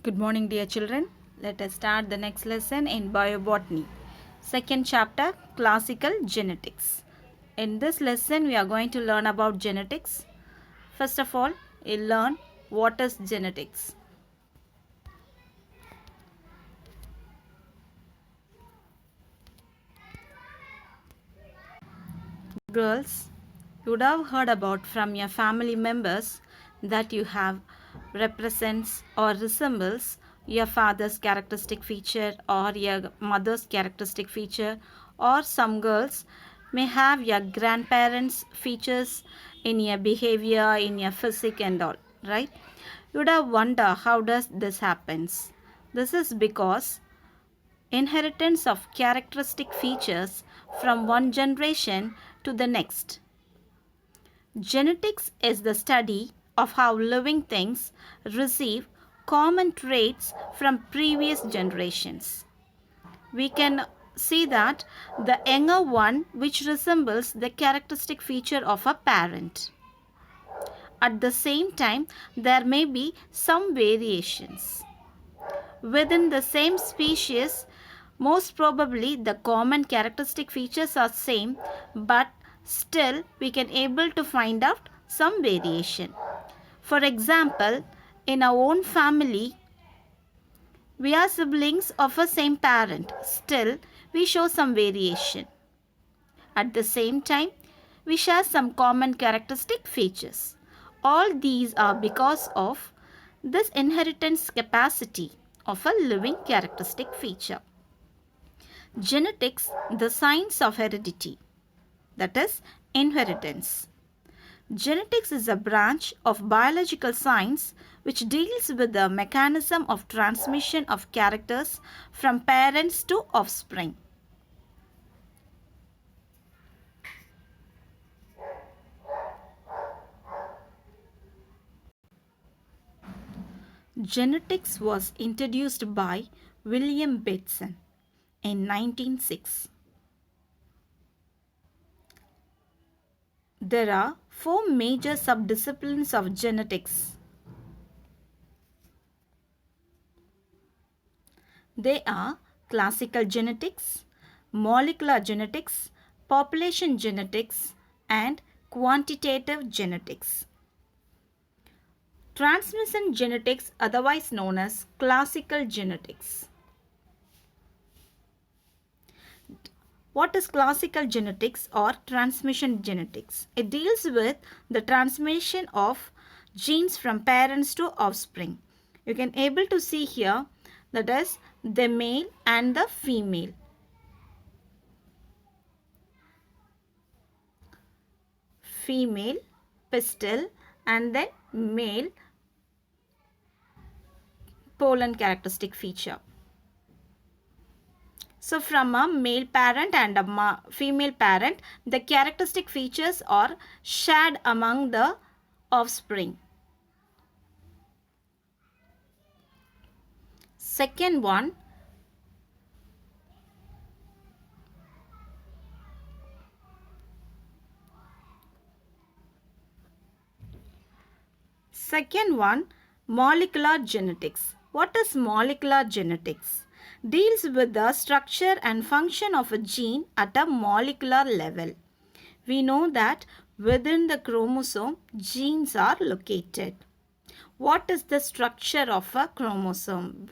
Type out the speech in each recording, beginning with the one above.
Good morning, dear children. Let us start the next lesson in biobotany. Second chapter, classical genetics. In this lesson, we are going to learn about genetics. First of all, we'll learn what is genetics. Girls, you would have heard about from your family members that you have represents or resembles your father's characteristic feature or your mother's characteristic feature, or some girls may have your grandparents' features in your behavior, in your physique and all, right? You would have wondered how does this happens. This is because inheritance of characteristic features from one generation to the next. Genetics is the study of how living things receive common traits from previous generations. We can see that the younger one which resembles the characteristic feature of a parent. At the same time, there may be some variations. Within the same species, most probably the common characteristic features are same, but still we can able to find out some variation. For example, in our own family, we are siblings of a same parent. Still, we show some variation. At the same time, we share some common characteristic features. All these are because of this inheritance capacity of a living characteristic feature. Genetics, the science of heredity, that is, inheritance. Genetics is a branch of biological science which deals with the mechanism of transmission of characters from parents to offspring. Genetics was introduced by William Bateson in 1906. There are four major subdisciplines of genetics. They are classical genetics, molecular genetics, population genetics, and quantitative genetics. Transmission genetics, otherwise known as classical genetics. What is classical genetics or transmission genetics? It deals with the transmission of genes from parents to offspring. You can able to see here, that is the male and the female. Female pistil and then male pollen characteristic feature. So from a male parent and a female parent, the characteristic features are shared among the offspring. Second one, molecular genetics. What is molecular genetics? Deals with the structure and function of a gene at a molecular level. We know that within the chromosome, genes are located. What is the structure of a chromosome?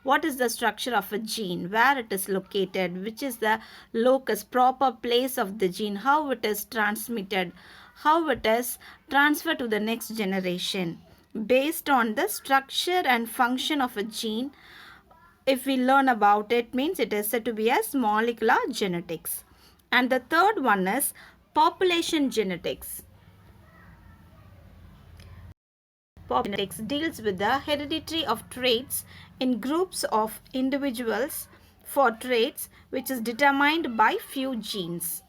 What is the structure of a gene? Where it is located? Which is the locus, proper place of the gene? How it is transmitted? How it is transferred to the next generation? Based on the structure and function of a gene, if we learn about it, means it is said to be as molecular genetics. And the third one is population genetics. Genetics deals with the heredity of traits in groups of individuals for traits which is determined by few genes.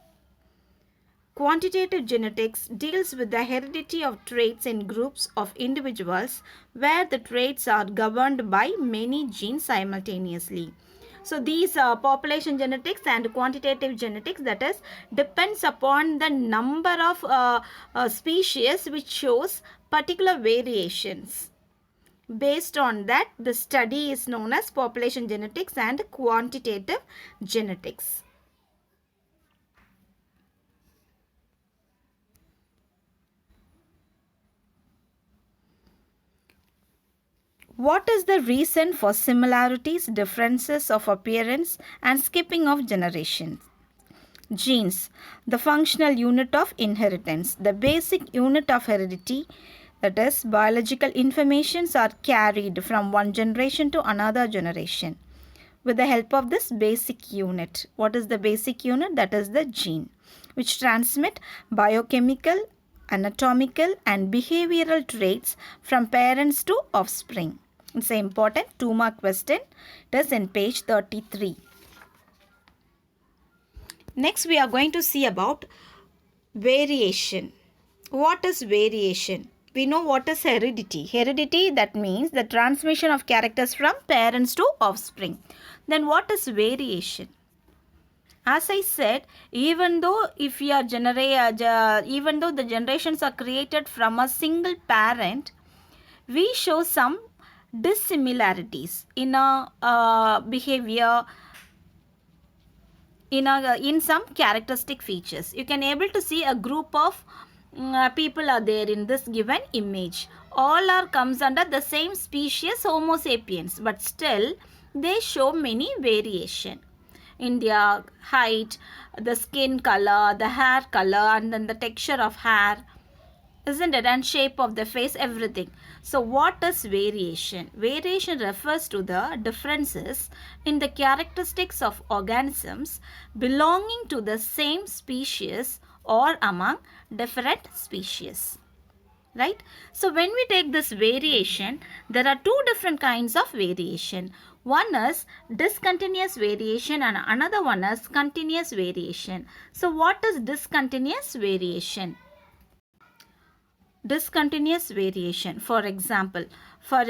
Quantitative genetics deals with the heredity of traits in groups of individuals where the traits are governed by many genes simultaneously. So these are population genetics and quantitative genetics, that is depends upon the number of species which shows particular variations. Based on that, the study is known as population genetics and quantitative genetics. What is the reason for similarities, differences of appearance and skipping of generations? Genes, the functional unit of inheritance, the basic unit of heredity, that is, biological informations are carried from one generation to another generation with the help of this basic unit. What is the basic unit? That is the gene, which transmit biochemical, anatomical and behavioral traits from parents to offspring. It's an important 2-mark question. It is in page 33. Next, we are going to see about variation. What is variation? We know what is heredity. Heredity, that means the transmission of characters from parents to offspring. Then what is variation? As I said, even though even though the generations are created from a single parent, we show some dissimilarities in a behavior, in some characteristic features. You can able to see a group of people are there in this given image. All are comes under the same species Homo sapiens, but still they show many variation in their height, the skin color, the hair color, and then the texture of hair, isn't it, and shape of the face, everything. So what is variation? Variation refers to the differences in the characteristics of organisms belonging to the same species or among different species, right? So when we take this variation, there are two different kinds of variation. One is discontinuous variation and another one is continuous variation. So what is discontinuous variation? Discontinuous variation, for example, for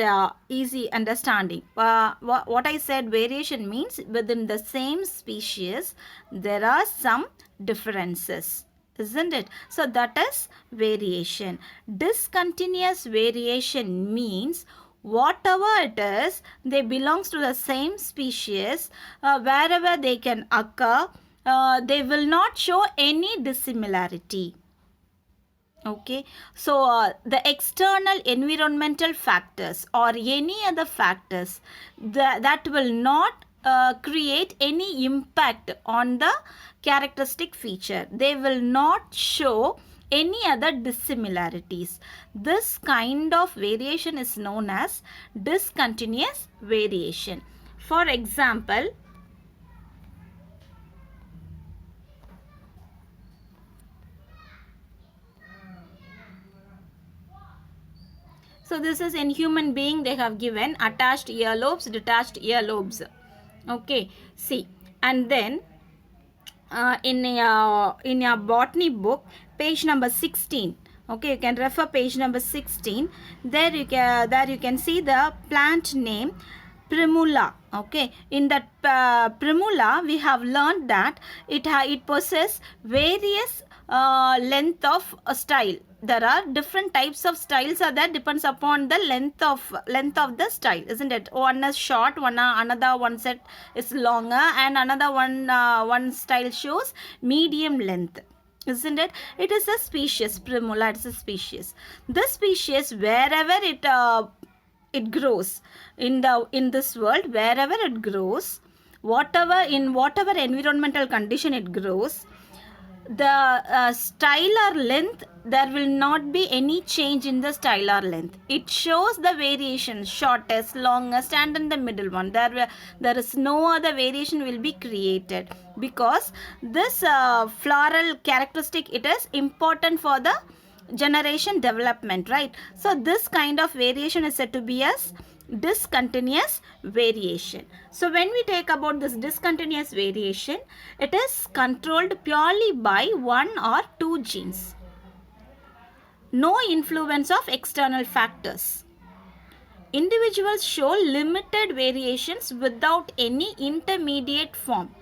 easy understanding, what I said, variation means within the same species there are some differences, isn't it? So that is variation. Discontinuous variation means whatever it is, they belongs to the same species, wherever they can occur, they will not show any dissimilarity. Okay, so the external environmental factors or any other factors that will not create any impact on the characteristic feature. They will not show any other dissimilarities. This kind of variation is known as discontinuous variation. For example, so this is in human being, they have given attached earlobes, detached earlobes. Okay, see, and then in your botany book, page number 16. Okay, you can refer page number 16. There you can see the plant name Primula. Okay, in that Primula, we have learned that it possesses various length of style. There are different types of styles are there, depends upon the length of the style, isn't it? One is short, another one set is longer, and another one style shows medium length, isn't it? It is a species. Primula, it's a species. This species, wherever it grows in this world, wherever it grows, whatever environmental condition it grows, the style or length, there will not be any change in the style or length. It shows the variation, shortest, longest, and in the middle one. There is no other variation will be created, because this floral characteristic, it is important for the generation development, right? So this kind of variation is said to be as discontinuous variation. So when we take about this discontinuous variation, it is controlled purely by one or two genes. No influence of external factors. Individuals show limited variations without any intermediate form.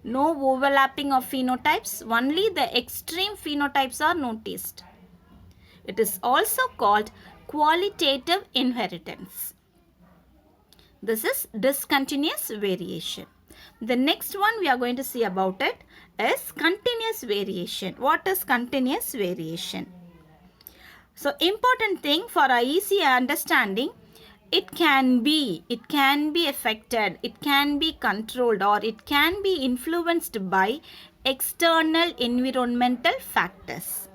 No overlapping of phenotypes, only the extreme phenotypes are noticed. It is also called qualitative inheritance. This is discontinuous variation. The next one we are going to see about it is continuous variation. What is continuous variation? So important thing for our easy understanding, it can be affected, it can be controlled, or it can be influenced by external environmental factors.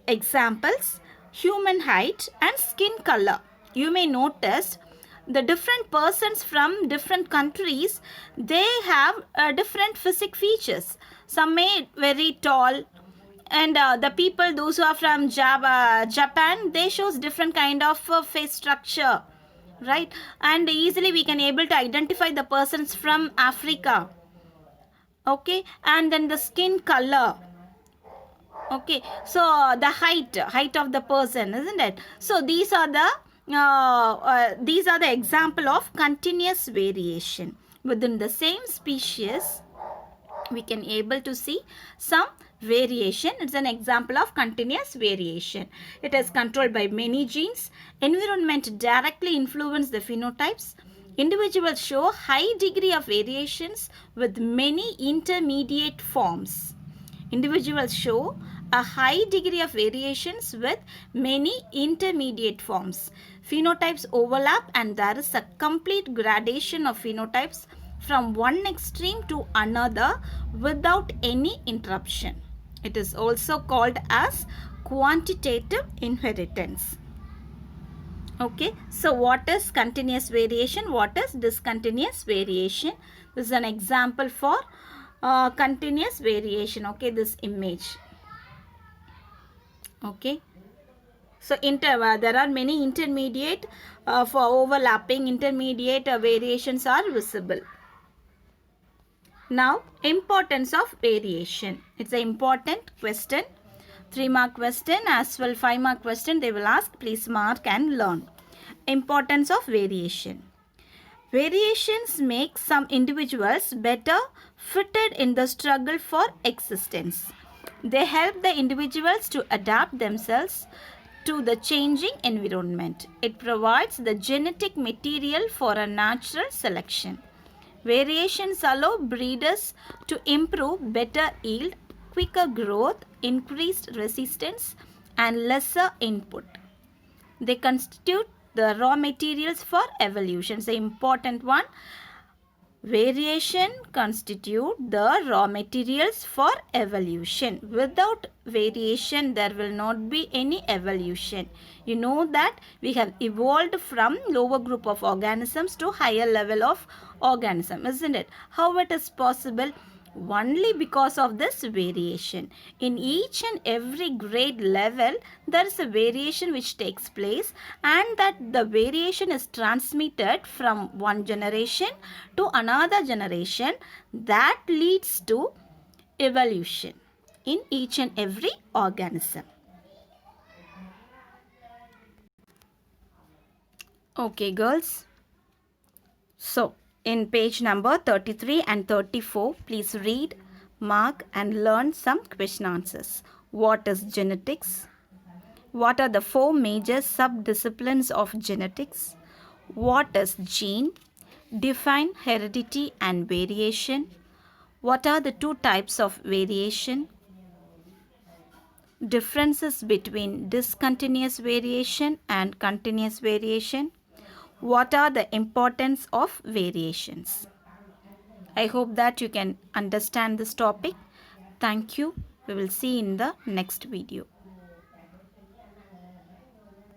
Examples: human height and skin color. You may notice the different persons from different countries, they have different physical features. Some may very tall, and the people, those who are from Japan, they shows different kind of face structure, right? And easily we can able to identify the persons from Africa. Okay, and then the skin color. Okay, so the height of the person, isn't it? So these are the example of continuous variation. Within the same species, we can able to see some variation. It's an example of continuous variation. It is controlled by many genes. Environment directly influence the phenotypes. Individuals show high degree of variations with many intermediate forms. Individuals show a high degree of variations with many intermediate forms. Phenotypes overlap, and there is a complete gradation of phenotypes from one extreme to another without any interruption. It is also called as quantitative inheritance. Okay, so what is continuous variation? What is discontinuous variation? This is an example for continuous variation. Okay, this image. Okay, so there are many intermediate for overlapping intermediate variations are visible. Now, importance of variation. It's an important question. 3-mark question as well 5-mark question they will ask. Please mark and learn. Importance of variation. Variations make some individuals better fitted in the struggle for existence. They help the individuals to adapt themselves to the changing environment. It provides the genetic material for a natural selection. Variations allow breeders to improve better yield, quicker growth, increased resistance, and lesser input. They constitute the raw materials for evolution. It's an important one. Variation constitute the raw materials for evolution. Without variation, there will not be any evolution. You know that we have evolved from lower group of organisms to higher level of organism, isn't it? How it is possible? Only because of this variation. In each and every grade level, there is a variation which takes place, and that the variation is transmitted from one generation to another generation. That leads to evolution in each and every organism. Okay, girls. So, in page number 33 and 34, please read, mark and learn some question answers. What is genetics? What are the 4 major subdisciplines of genetics? What is gene? Define heredity and variation. What are the 2 types of variation? Differences between discontinuous variation and continuous variation. What are the importance of variations? I hope that you can understand this topic. Thank you. We will see in the next video.